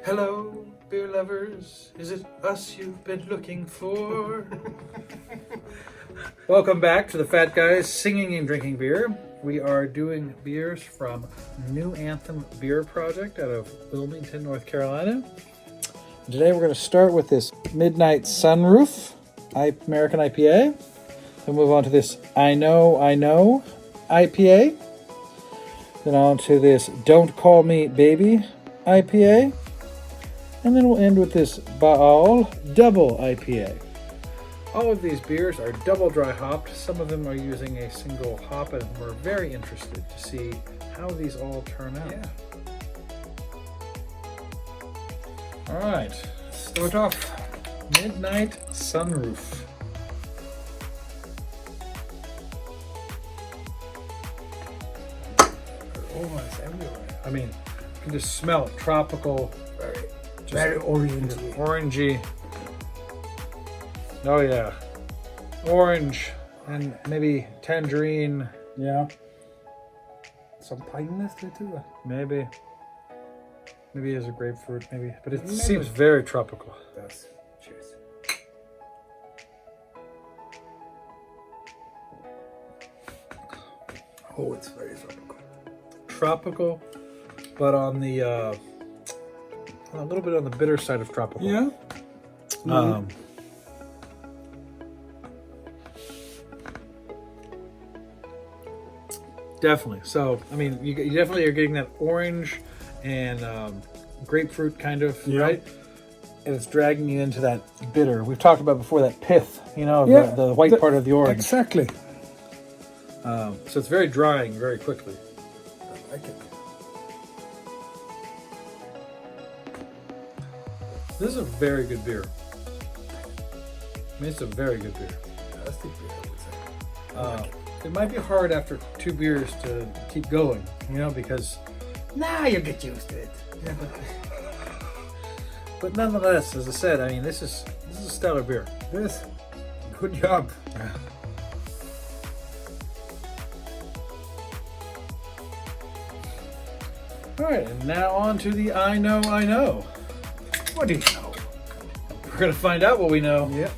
Hello, beer lovers. Is it us you've been looking for? Welcome back to the Fat Guys Singing and Drinking Beer. We are doing beers from New Anthem Beer Project out of Wilmington, North Carolina. Today we're going to start with this Midnight Sunroof American IPA. Then move on to this I Know IPA. Then on to this Don't Call Me Baby IPA. And then we'll end with this Baal Double IPA. All of these beers are double dry hopped. Some of them are using a single hop, and we're very interested to see how these all turn out. Yeah. All right, Start off. Midnight Sunroof. Almost everywhere. I mean, you can just smell it. Tropical, Very orangey. orangey. Oh yeah, orange and maybe tangerine. Yeah. Some pineness to it too. Maybe it's a grapefruit. Maybe, but it Maybe. seems very tropical. That's cheers. Oh, it's very tropical. Tropical, but on the a little bit on the bitter side of tropical. Yeah. Definitely. So, I mean, you definitely are getting that orange and grapefruit kind of, Yeah. right? And it's dragging you into that bitter. We've talked about before that pith, Yeah, the white part of the orange. Exactly. So it's very drying very quickly. I like it. This is a very good beer. I mean, it's a very good beer. Fantastic beer, I would say. I like it. It might be hard after 2 beers to keep going, because Nah, you get used to it. yeah, but nonetheless, as I said, I mean, this is a stellar beer. Yes. Good job. All right, and now on to the I Know. What do you know? We're gonna find out what we know. Yeah.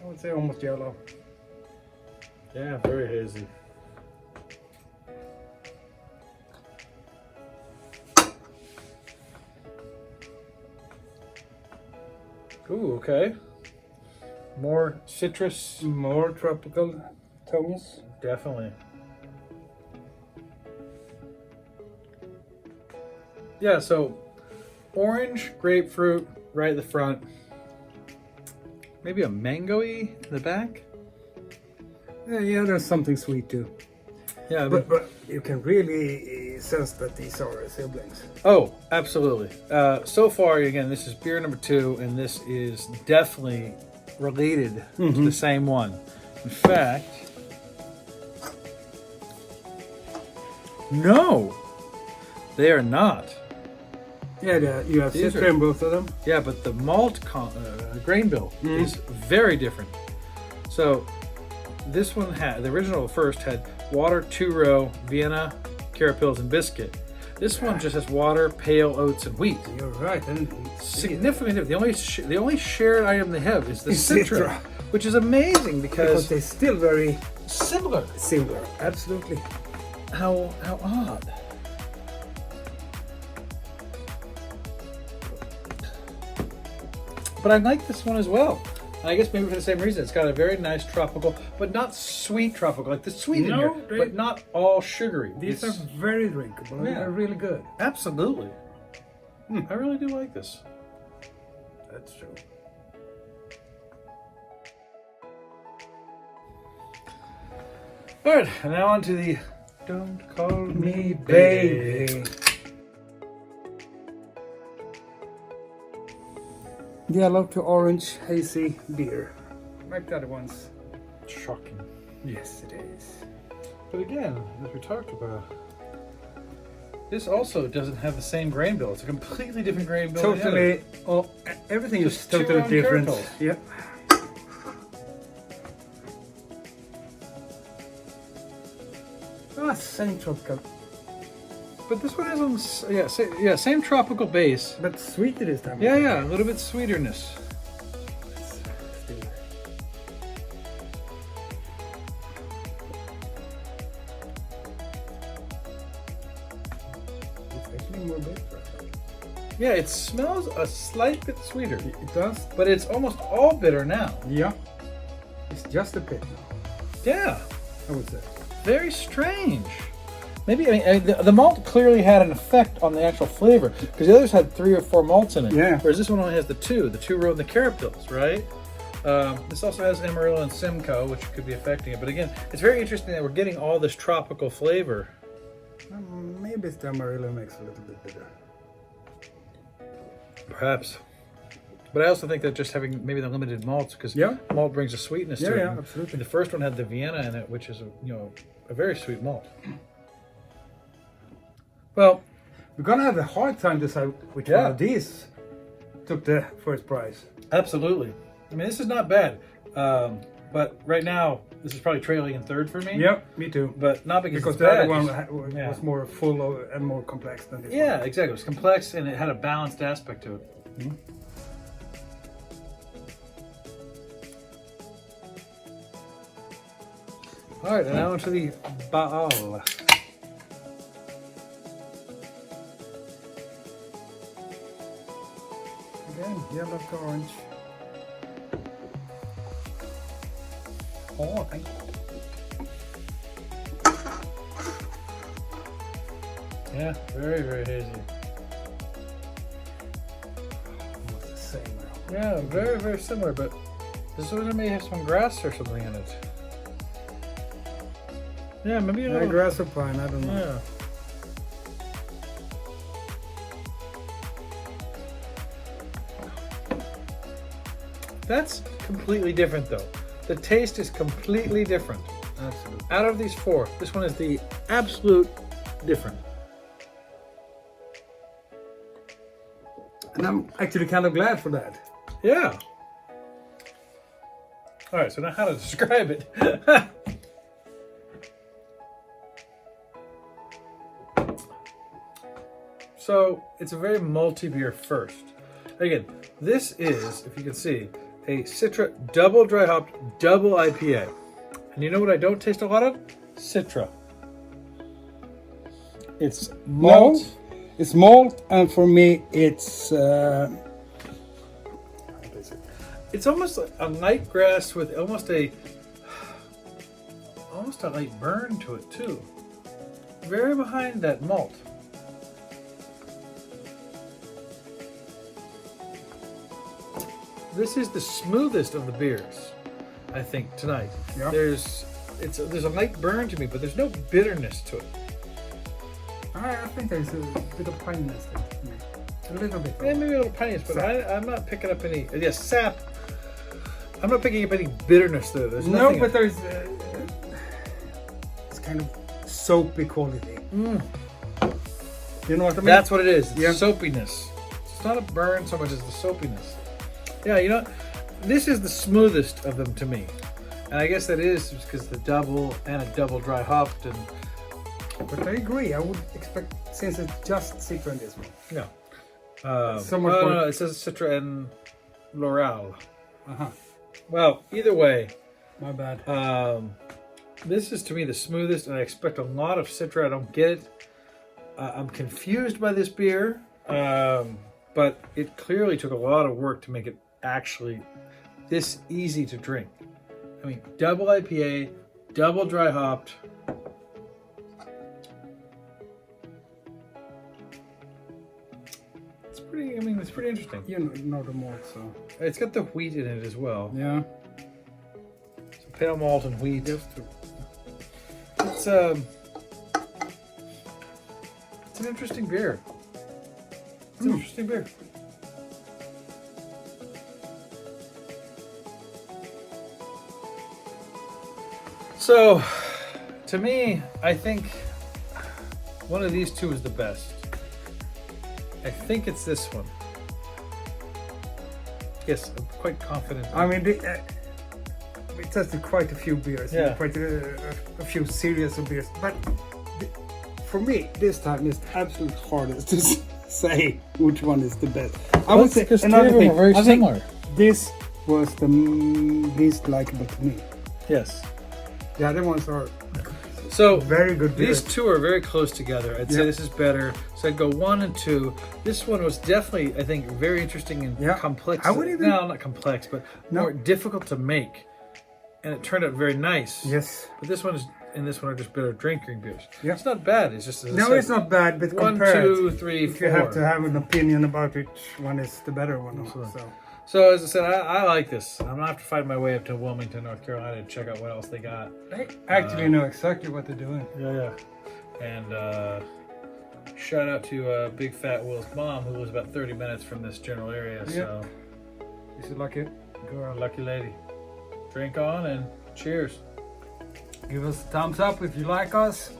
I would say almost yellow. Yeah, very hazy. Ooh, okay. More citrus, More tropical tones. definitely. Yeah, so orange, grapefruit right at the front. Maybe a mango-y in the back. Yeah, there's something sweet too. Yeah, But you can really sense that these are siblings. oh, absolutely. So far, again, this is beer number 2, and this is definitely related to the same one. In fact, no, they are not. Yeah, you have These citrus are- in both of them. Yeah, but the malt grain bill is very different. So this one had, the original first had water, 2-row, Vienna, carapils, and biscuit. This one just has water, pale oats, and wheat. You're right. And Significantly different. The only shared item they have is the citra, Citra. which is amazing because because they're still very similar. similar. Absolutely. How odd. But I like this one as well. And I guess maybe for the same reason. It's got a very nice tropical, but not sweet tropical, like the sweet in No, here, they- but not all sugary. These It's- are very drinkable. Yeah. They're really good. absolutely. I really do like this. That's true. All right, and now on to the Don't Call Me Baby. Yellow to orange hazy beer. Like the other ones. Shocking. Yes, it is. But again, as we talked about, this also doesn't have the same grain bill. It's a completely different grain bill. than the other. Totally. Oh, everything is Just two totally round different. turtles. Yep. Yes. same tropical, But this one has same tropical base. but sweeter this time. Yeah, a little bit sweeterness. It's actually more bitter. Yeah, it smells a slight bit sweeter, It does. but it's almost all bitter now. Yeah. It's just a bit now, Yeah, I would say. very strange. Maybe the malt clearly had an effect on the actual flavor because the others had 3 or 4 malts in it. Yeah. Whereas this one only has the 2. The 2 were in the carapils, right? This also has Amarillo and Simcoe, which could be affecting it. But again, it's very interesting that we're getting all this tropical flavor. Maybe the Amarillo makes it a little bit bitter. Perhaps. But I also think that just having maybe the limited malts, because malt brings a sweetness to it. Yeah, absolutely. And the first one had the Vienna in it, which is a very sweet malt. Well, We're gonna have a hard time deciding which one of these took the first prize. absolutely. I mean, this is not bad. But right now, this is probably trailing in third for me. Yep, me too. But not because Because it's the bad. other one Yeah. was more full of, and more complex than this Yeah, exactly. It was complex and it had a balanced aspect to it. one. All right, and now into the Baal. Again, yellow to orange. Oh, thank you. Yeah, very, very hazy. Almost the same now. Yeah, very, very similar, but this one may have some grass or something in it. Yeah, maybe a little. Grass or pine, I don't know. Yeah. That's completely different, though. The taste is completely different. Absolutely. Out of these 4, this one is the absolute different. And I'm actually kind of glad for that. Yeah. All right, so now how to describe it. So it's a very malty beer first. Again, this is, if you can see, a Citra double dry hopped double IPA. And you know what I don't taste a lot of? Citra. It's malt. No, it's malt, and for me, it's. It's almost like a light grass with almost a light burn to it too. Very behind that malt. This is the smoothest of the beers, I think, tonight. Yeah. There's a light burn to me, but there's no bitterness to it. I think there's a bit of pininess there to me. A little bit. Yeah, maybe a little piney, but I'm not picking up any. Yes, sap. I'm not picking up any bitterness there. There's No, nothing. but there's it's kind of soapy quality. You know what I mean? That's what it is. It's Yeah. soapiness. It's not a burn so much as the soapiness. Yeah, you know, this is the smoothest of them to me. And I guess that is because the double and a double dry hopped and But I agree. I would expect, since it's just Citra in this one. no. So much no, more- no, it says Citra and L'Oreal. Uh-huh. Well, either way, My bad. this is to me the smoothest, and I expect a lot of Citra. I don't get it. I'm confused by this beer, but it clearly took a lot of work to make it actually this easy to drink. I mean, double IPA, double dry hopped. It's pretty. I mean, it's pretty interesting. You know the malt, so. It's got the wheat in it as well. Yeah. So pale malt and wheat. Just to, It's an interesting beer. It's an interesting beer. So, to me, I think one of these two is the best. I think it's this one. Yes, I'm quite confident. I mean, we tested quite a few beers. Yeah. Quite a few series of beers. But for me, this time is the absolute hardest to say which one is the best. I would say because three another of them thing. are very I think similar. this was the least likable to me. Yes. The other ones are So very good these beers. two are very close together. I'd say Yeah. this is better. So I'd go 1 and 2. This one was definitely, I think, very interesting and Yeah. complex. I would even- No, not complex, but No. more difficult to make. And it turned out very nice. Yes. But this one is, and this one are just better drinking beers. Yeah. It's not bad. It's just as I No, said, it's not bad, but 1, compared, 2, 3, if 4. you have to have an opinion about which one is the better one. Absolutely. So. So as I said, I like this. I'm gonna have to find my way up to Wilmington, North Carolina, to check out what else they got. They actually know exactly what they're doing. Yeah. And shout out to Big Fat Will's mom, who was about 30 minutes from this general area. So Is it lucky? you're a lucky lady. Drink on and cheers. Give us a thumbs up if you like us.